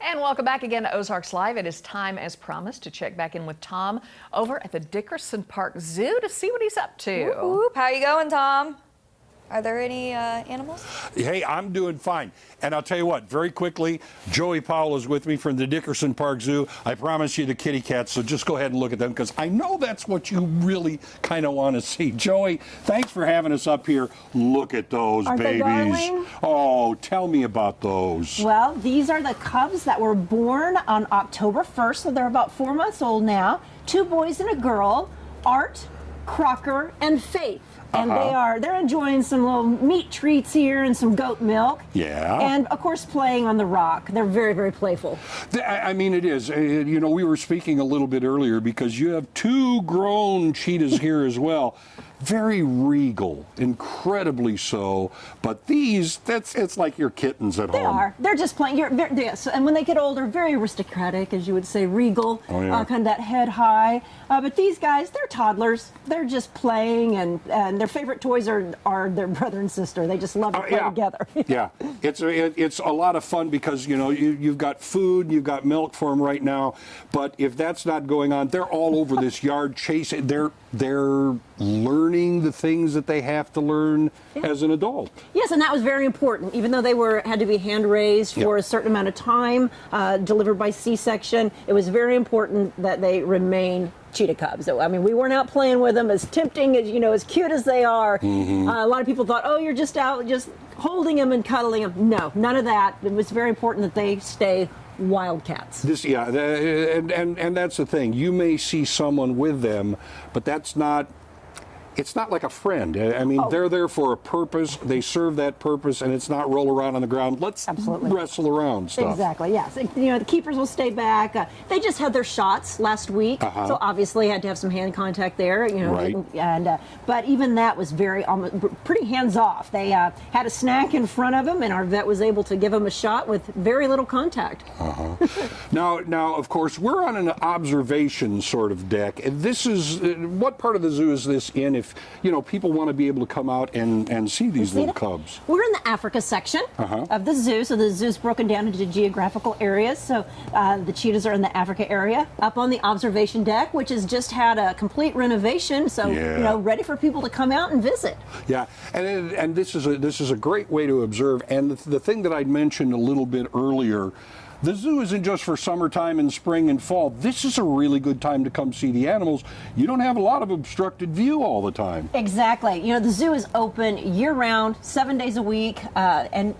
And welcome back again to Ozarks Live. It is time, as promised, to check back in with Tom over at the Dickerson Park Zoo to see what he's up to. Whoop, whoop. How you going, Tom? Are there any animals? Hey, I'm doing fine. And I'll tell you what, very quickly, Joey Powell is with me from the Dickerson Park Zoo. I promise you the kitty cats, so just go ahead and look at them because I know that's what you really kind of want to see. Joey, thanks for having us up here. Look at those Aren't babies. they darling? Oh, tell me about those. Well, these are the cubs that were born on October 1st, so they're about 4 months old now. 2 boys and a girl, Art, Crocker, and Faith. And they're enjoying some little meat treats here and some goat milk. Yeah. And of course playing on the rock. They're very, very playful. I mean, it is. You know, we were speaking a little bit earlier because you have 2 grown cheetahs here as well. Very regal, incredibly so. But these, it's like your kittens at home. They are. They're just playing. Yes. And when they get older, very aristocratic, as you would say, regal, kind of that head high. But these guys, they're toddlers. They're just playing, and their favorite toys are their brother and sister. They just love to play together. Yeah, it's a lot of fun because, you know, you've got food, you've got milk for them right now. But if that's not going on, they're all over this yard chasing. They're learning the things that they have to learn as an adult. Yes, and that was very important. Even though they had to be hand raised for a certain amount of time, delivered by C-section, it was very important that they remain cheetah cubs. So, I mean, we weren't out playing with them, as tempting as, you know, as cute as they are. A lot of people thought, oh, you're just out just holding them and cuddling them. No, none of that. It was very important that they stay wildcats. And that's the thing. You may see someone with them, but that's not. It's not like a friend. I mean, they're there for a purpose. They serve that purpose, and it's not roll around on the ground. Let's wrestle around stuff. Exactly, yes. You know, the keepers will stay back. They just had their shots last week, so obviously had to have some hand contact there. You know, but even that was pretty hands-off. They had a snack in front of them, and our vet was able to give them a shot with very little contact. Now, of course, we're on an observation sort of deck. And this is, what part of the zoo is this in? If, you know, people want to be able to come out and see these little cubs. We're in the Africa section of the zoo. So the zoo's broken down into geographical areas. So the cheetahs are in the Africa area. Up on the observation deck, which has just had a complete renovation. So, you know, ready for people to come out and visit. Yeah, and this is a great way to observe. And the thing that I mentioned a little bit earlier, the zoo isn't just for summertime and spring and fall. This is a really good time to come see the animals. You don't have a lot of obstructed view all the time. Exactly. You know, the zoo is open year-round, 7 days a week, and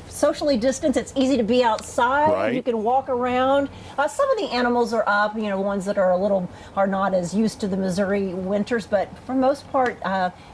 socially distanced. It's easy to be outside. You can walk around. Some of the animals are up, you know, ones that are not as used to the Missouri winters, but for most part,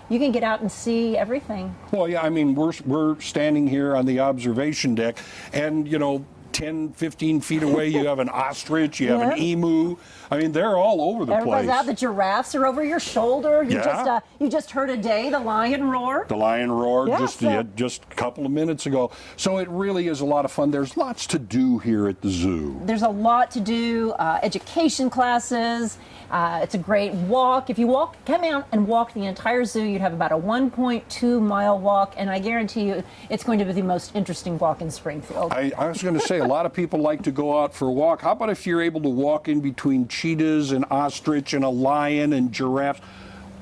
you can get out and see everything. Well, yeah, I mean, we're standing here on the observation deck, and, you know, 10, 15 feet away, you have an ostrich, you have an emu. I mean, they're all over the place. Everybody's out. The giraffes are over your shoulder. You just heard a day the lion roar. The lion roared just a couple of minutes ago. So it really is a lot of fun. There's lots to do here at the zoo. There's a lot to do. Education classes. It's a great walk. If you come out and walk the entire zoo, you'd have about a 1.2-mile walk, and I guarantee you it's going to be the most interesting walk in Springfield. I was going to say, a lot of people like to go out for a walk. How about if you're able to walk in between cheetahs and ostrich and a lion and giraffes?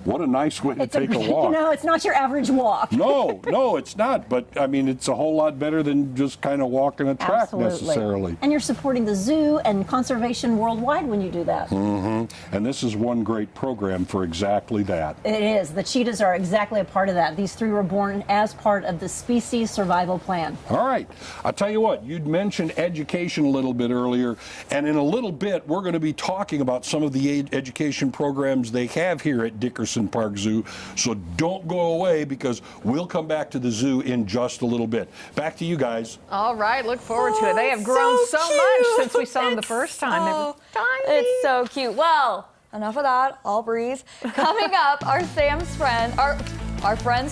What a nice way to take a walk. You know, it's not your average walk. No, it's not. But, I mean, it's a whole lot better than just kind of walking a track necessarily. And you're supporting the zoo and conservation worldwide when you do that. And this is one great program for exactly that. It is. The cheetahs are exactly a part of that. These 3 were born as part of the species survival plan. All right. I'll tell you what, you'd mentioned education a little bit earlier, and in a little bit, we're going to be talking about some of the education programs they have here at Dickerson Park Zoo. So don't go away because we'll come back to the zoo in just a little bit. Back to you guys. All right, look forward to it. They have grown so much since we saw them the first time. They were tiny. It's so cute. Well, enough of that. I'll breathe. Coming up, our friends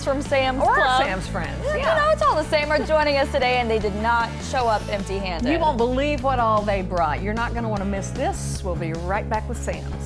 from Sam's Club. Or Sam's friends. You know, it's all the same. Are joining us today, and they did not show up empty-handed. You won't believe what all they brought. You're not going to want to miss this. We'll be right back with Sam's.